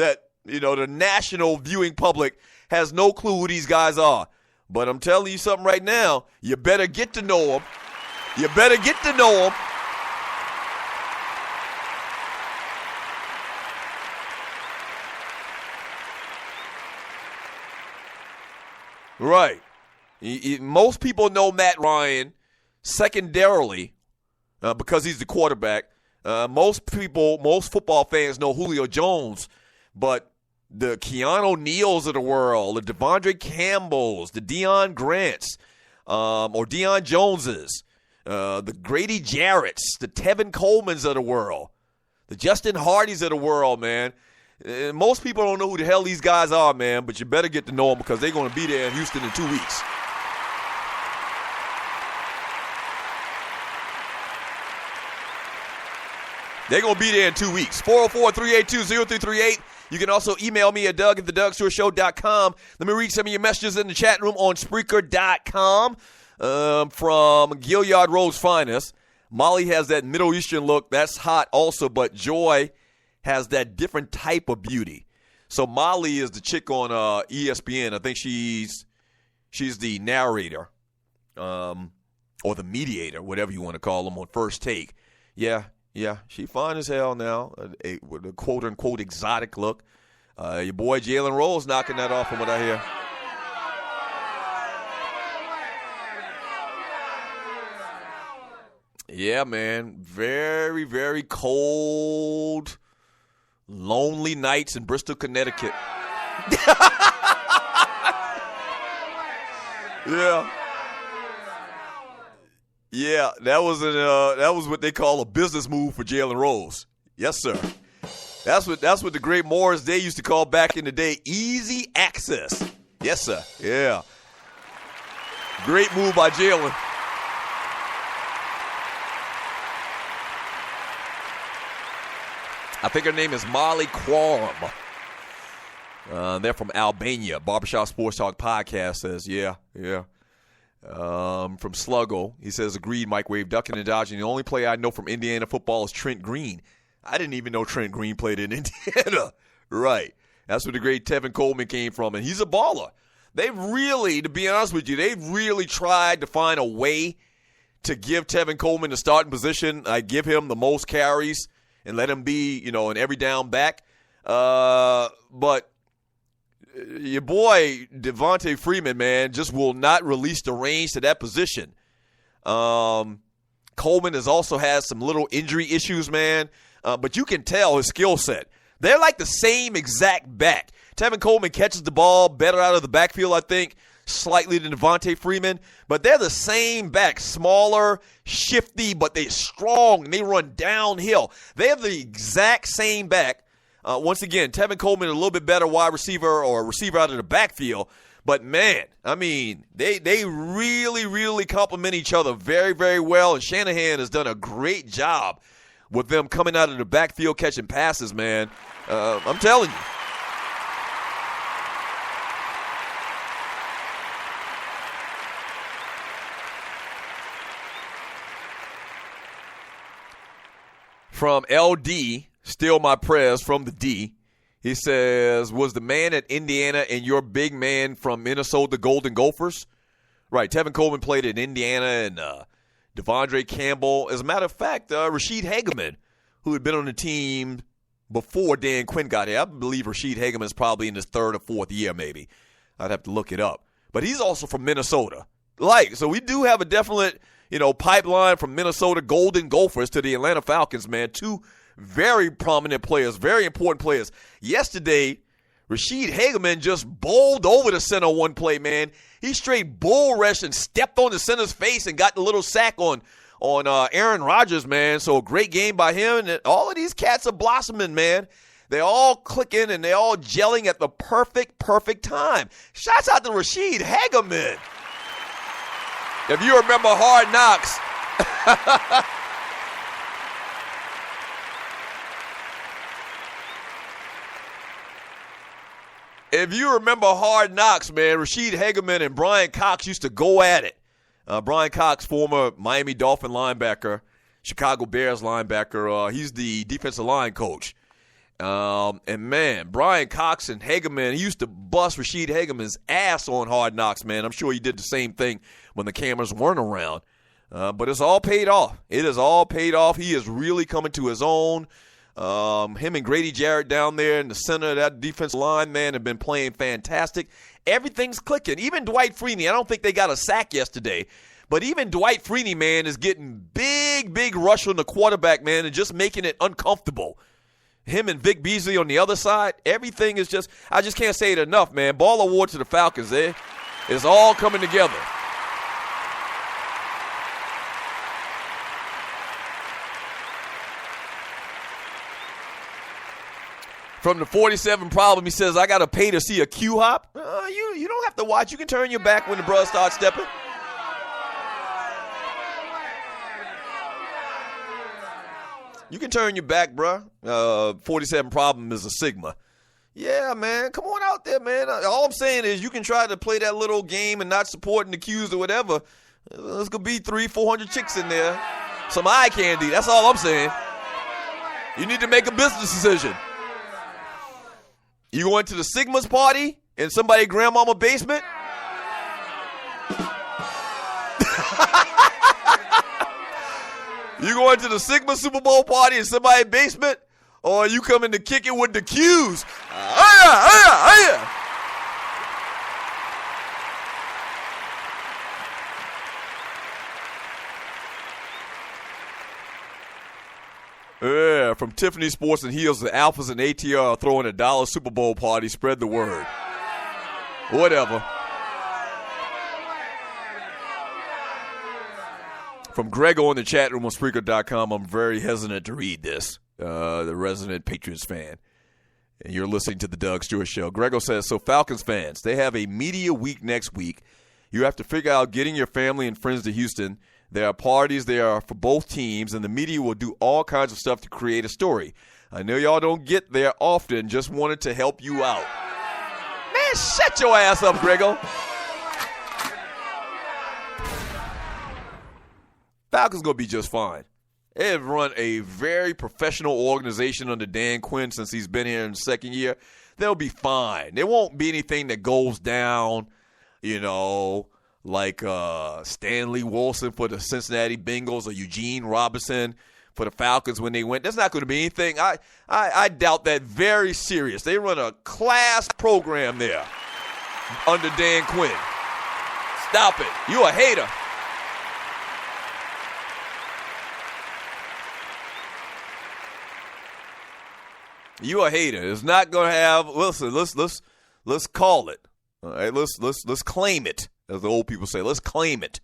that, the national viewing public has no clue who these guys are. But I'm telling you something right now. You better get to know them. You better get to know them. Right. Most people know Matt Ryan secondarily because he's the quarterback. Most football fans know Julio Jones, but the Keanu Neals of the world, the Devondre Campbells, the Deion Grants, or Deion Joneses, the Grady Jarretts, the Tevin Colemans of the world, the Justin Hardys of the world, man. Most people don't know who the hell these guys are, man, but you better get to know them because they're going to be there in Houston in 2 weeks. They're going to be there in 2 weeks. 404-382-0338. You can also email me at Doug@thedougshow.com. Let me read some of your messages in the chat room on Spreaker.com from Gilliard Road's Finest. Molly has that Middle Eastern look. That's hot also, but Joy has that different type of beauty. So Molly is the chick on ESPN. I think she's the narrator or the mediator, whatever you want to call them, on First Take. Yeah, she fine as hell now with a quote-unquote exotic look. Your boy Jalen Rose knocking that off from what I hear. Yeah, man. Very, very cold, lonely nights in Bristol, Connecticut. Yeah, that was what they call a business move for Jalen Rose. Yes, sir. That's what the great Morris Day used to call back in the day easy access. Yes, sir. Yeah. Great move by Jalen. I think her name is Molly Quorum. They're from Albania. Barbershop Sports Talk Podcast says, yeah. From Sluggo, he says, agreed, microwave, ducking and dodging. The only player I know from Indiana football is Trent Green. I didn't even know Trent Green played in Indiana. Right. That's where the great Tevin Coleman came from, and he's a baller. They've really, to be honest with you, they've really tried to find a way to give Tevin Coleman the starting position. I give him the most carries and let him be, an every down back. But your boy Devontae Freeman, man, just will not release the reins to that position. Coleman has also had some little injury issues, man. But you can tell his skill set. They're like the same exact back. Tevin Coleman catches the ball better out of the backfield, I think, slightly than Devontae Freeman. But they're the same back, smaller, shifty, but they're strong, and they run downhill. They have the exact same back. Once again, Tevin Coleman a little bit better wide receiver or receiver out of the backfield. But, man, I mean, they really, really complement each other very, very well. And Shanahan has done a great job with them coming out of the backfield catching passes, man. I'm telling you. From LD, still my prayers from the D. He says, was the man at Indiana and your big man from Minnesota Golden Gophers? Right, Tevin Coleman played in Indiana and Devondre Campbell. As a matter of fact, Rashid Hageman, who had been on the team before Dan Quinn got here. I believe Rashid Hageman is probably in his third or fourth year maybe. I'd have to look it up. But he's also from Minnesota. So we do have a definite, pipeline from Minnesota Golden Gophers to the Atlanta Falcons, man. Two very prominent players, very important players. Yesterday, Rashid Hageman just bowled over the center one play, man. He straight bull rushed and stepped on the center's face and got the little sack on Aaron Rodgers, man. So a great game by him. And all of these cats are blossoming, man. They're all clicking and they're all gelling at the perfect time. Shouts out to Rashid Hageman. If you remember Hard Knocks, man, Rashid Hageman and Brian Cox used to go at it. Brian Cox, former Miami Dolphin linebacker, Chicago Bears linebacker. He's the defensive line coach. And, man, Brian Cox and Hagerman, he used to bust Rashid Hagerman's ass on Hard Knocks, man. I'm sure he did the same thing when the cameras weren't around. But it's all paid off. It is all paid off. He is really coming to his own. Him and Grady Jarrett down there in the center of that defensive line, man, have been playing fantastic. Everything's clicking. Even Dwight Freeney, I don't think they got a sack yesterday, but even Dwight Freeney, man, is getting big rush on the quarterback, man, and just making it uncomfortable. Him and Vic Beasley on the other side, everything is just, I just can't say it enough, man. Ball award to the Falcons, eh? It's all coming together. From the 47 problem, he says, I got to pay to see a Q-hop. You don't have to watch. You can turn your back when the brothers start stepping. You can turn your back, bruh. 47 problem is a Sigma. Yeah, man. Come on out there, man. All I'm saying is you can try to play that little game and not supporting the Qs or whatever. There's going to be 300-400 chicks in there. Some eye candy. That's all I'm saying. You need to make a business decision. You going to the Sigma's party in somebody's grandmama basement? You going to the Sigma Super Bowl party in somebody's basement? Or are you coming to kick it with the Qs? Yeah, from Tiffany Sports and Heels, the Alphas and ATR are throwing a $1 Super Bowl party. Spread the word. Whatever. From Grego in the chat room on Spreaker.com, I'm very hesitant to read this. The resident Patriots fan. And you're listening to the Doug Stewart Show. Grego says, so Falcons fans, they have a media week next week. You have to figure out getting your family and friends to Houston. There are parties there for both teams, and the media will do all kinds of stuff to create a story. I know y'all don't get there often. Just wanted to help you out. Man, shut your ass up, Grego. Falcons going to be just fine. They have run a very professional organization under Dan Quinn since he's been here in the second year. They'll be fine. There won't be anything that goes down, like Stanley Wilson for the Cincinnati Bengals or Eugene Robinson for the Falcons when they went. There's not going to be anything. I doubt that very serious. They run a class program there under Dan Quinn. Stop it. You a hater. You a hater. It's not going to have. Listen, let's call it. All right, let's claim it, as the old people say. Let's claim it.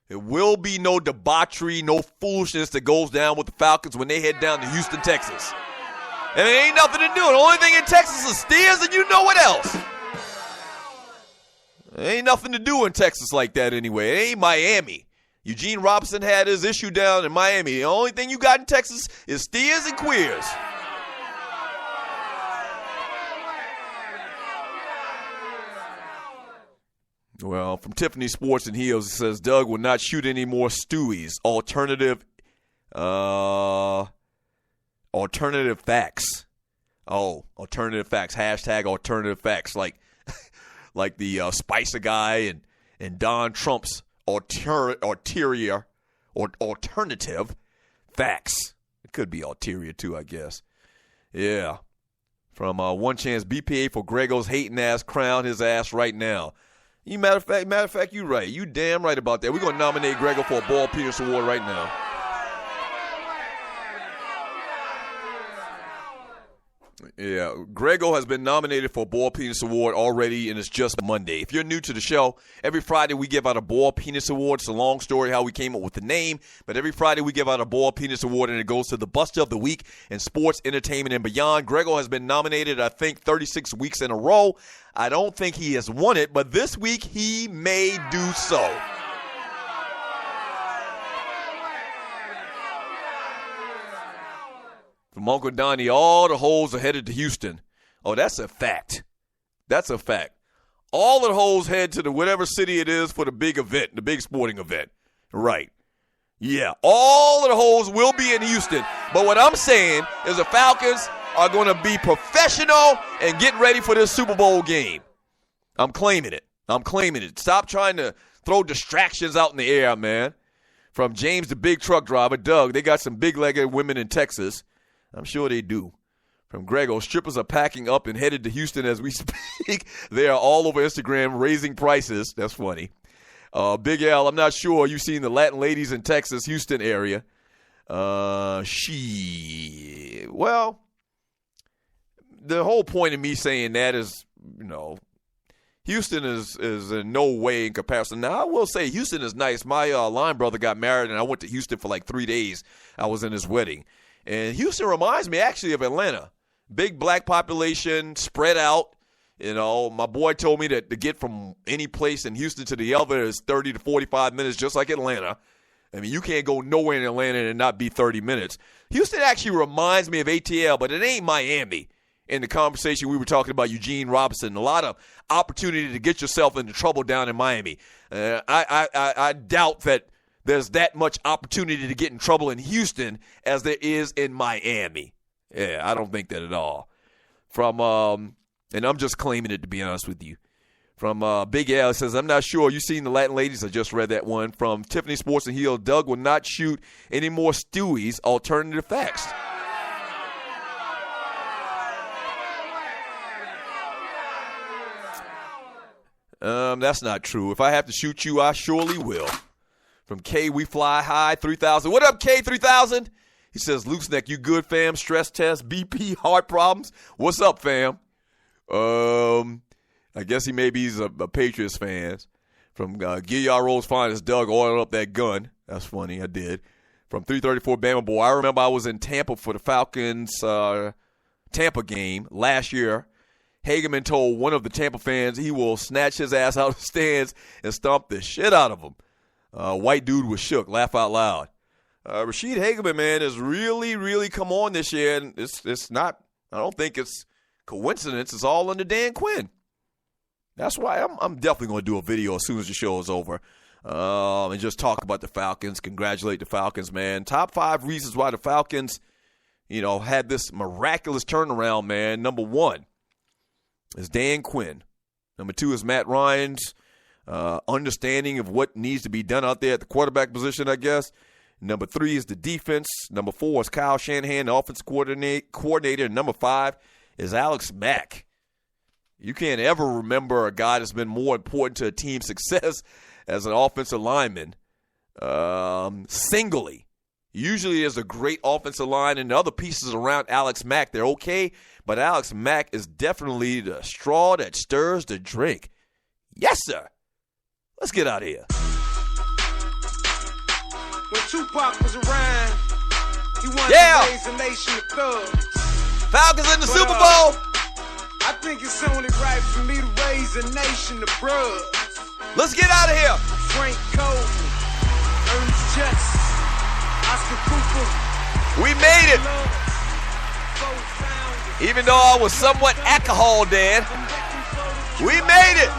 There will be no debauchery, no foolishness that goes down with the Falcons when they head down to Houston, Texas. And it ain't nothing to do. The only thing in Texas is steers, and you know what else. There ain't nothing to do in Texas like that anyway. It ain't Miami. Eugene Robinson had his issue down in Miami. The only thing you got in Texas is steers and queers. Well, from Tiffany Sports and Heels, it says Doug will not shoot any more Stewies. Alternative facts. Oh, alternative facts. Hashtag alternative facts. Like the Spicer guy and Don Trump's alternative facts. It could be ulterior too, I guess. Yeah. From One Chance BPA for Grego's hating ass, crown his ass right now. Matter of fact, you right. You damn right about that. We're going to nominate Grego for a Ball Penis Award right now. Yeah, Grego has been nominated for a Ball Penis Award already, and it's just Monday. If you're new to the show, every Friday we give out a Ball Penis Award. It's a long story how we came up with the name, but every Friday we give out a Ball Penis Award, and it goes to the Buster of the Week in sports, entertainment, and beyond. Grego has been nominated, I think, 36 weeks in a row. I don't think he has won it, but this week he may do so. From Uncle Donnie, all the hoes are headed to Houston. Oh, that's a fact. That's a fact. All the hoes head to the whatever city it is for the big event, the big sporting event. Right. Yeah, all of the hoes will be in Houston. But what I'm saying is the Falcons are going to be professional and get ready for this Super Bowl game. I'm claiming it. Stop trying to throw distractions out in the air, man. From James, the big truck driver, Doug, they got some big-legged women in Texas. I'm sure they do. From Grego, strippers are packing up and headed to Houston as we speak. They are all over Instagram raising prices. That's funny. Big L, I'm not sure you've seen the Latin ladies in Texas, Houston area. Well, the whole point of me saying that is, Houston is in no way in comparison. Now, I will say Houston is nice. My line brother got married, and I went to Houston for like 3 days. I was in his wedding. And Houston reminds me actually of Atlanta. Big black population, spread out. My boy told me that to get from any place in Houston to the other is 30 to 45 minutes, just like Atlanta. I mean, you can't go nowhere in Atlanta and not be 30 minutes. Houston actually reminds me of ATL, but it ain't Miami. In the conversation, we were talking about Eugene Robinson. A lot of opportunity to get yourself into trouble down in Miami. I doubt that there's that much opportunity to get in trouble in Houston as there is in Miami. Yeah, I don't think that at all. And I'm just claiming it, to be honest with you. From Big Al, says, I'm not sure. You seen the Latin ladies? I just read that one. From Tiffany Sports and Hill, Doug will not shoot any more Stewie's. Alternative facts. That's not true. If I have to shoot you, I surely will. From K, we fly high, 3000. What up, K, 3000? He says, Luke's neck, you good, fam? Stress test, BP, heart problems. What's up, fam? I guess he's a Patriots fan. From Gilliard Rose Finest, Doug ordered up that gun. That's funny, I did. From 334 Bama Boy, I remember I was in Tampa for the Falcons Tampa game last year. Hageman told one of the Tampa fans he will snatch his ass out of the stands and stomp the shit out of him. White dude was shook, laugh out loud. Rashid Hageman, man, has really, really come on this year, and it's not, I don't think it's coincidence. It's all under Dan Quinn. That's why I'm definitely going to do a video as soon as the show is over and just talk about the Falcons, congratulate the Falcons, man. Top 5 reasons why the Falcons, had this miraculous turnaround, man. Number 1 is Dan Quinn. Number 2 is Matt Ryan's understanding of what needs to be done out there at the quarterback position, I guess. Number 3 is the defense. Number 4 is Kyle Shanahan, the offensive coordinator. And number 5 is Alex Mack. You can't ever remember a guy that's been more important to a team's success as an offensive lineman singly. Usually there's a great offensive line and the other pieces around Alex Mack. They're okay, but Alex Mack is definitely the straw that stirs the drink. Yes, sir. Let's get out of here. When Tupac was around, he wanted to raise a nation of thugs. Falcons in the Super Bowl. I think it's only right for me to raise a nation of bruhs. Let's get out of here. Frank Coleman, Ernest Jackson, Oscar Cooper. We made it. Even though I was somewhat alcohol dead, we made it.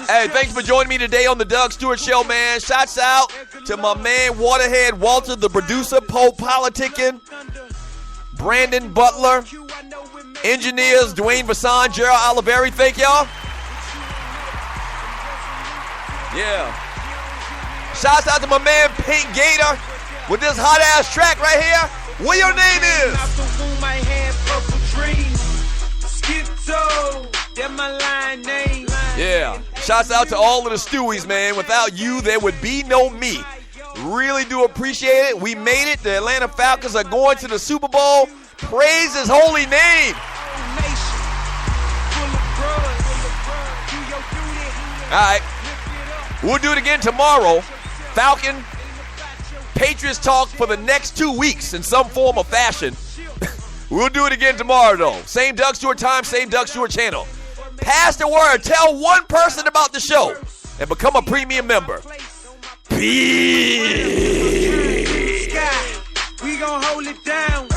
Hey, thanks for joining me today on the Doug Stewart Show, man. Shouts out to my man, Waterhead Walter, the producer, Pope Politicking, Brandon Butler, engineers, Dwayne Vasson, Gerald Oliveri. Thank y'all. Yeah. Shouts out to my man, Pink Gator, with this hot-ass track right here. What your name is? Yeah. Shouts out to all of the Stewies, man. Without you, there would be no me. Really do appreciate it. We made it. The Atlanta Falcons are going to the Super Bowl. Praise his holy name. All right. We'll do it again tomorrow. Falcon, Patriots talk for the next 2 weeks in some form or fashion. We'll do it again tomorrow, though. Same Doug Stewart time, same Doug Stewart channel. Pass the word. Tell one person about the show and become a premium member. Peace. We gon' hold it down.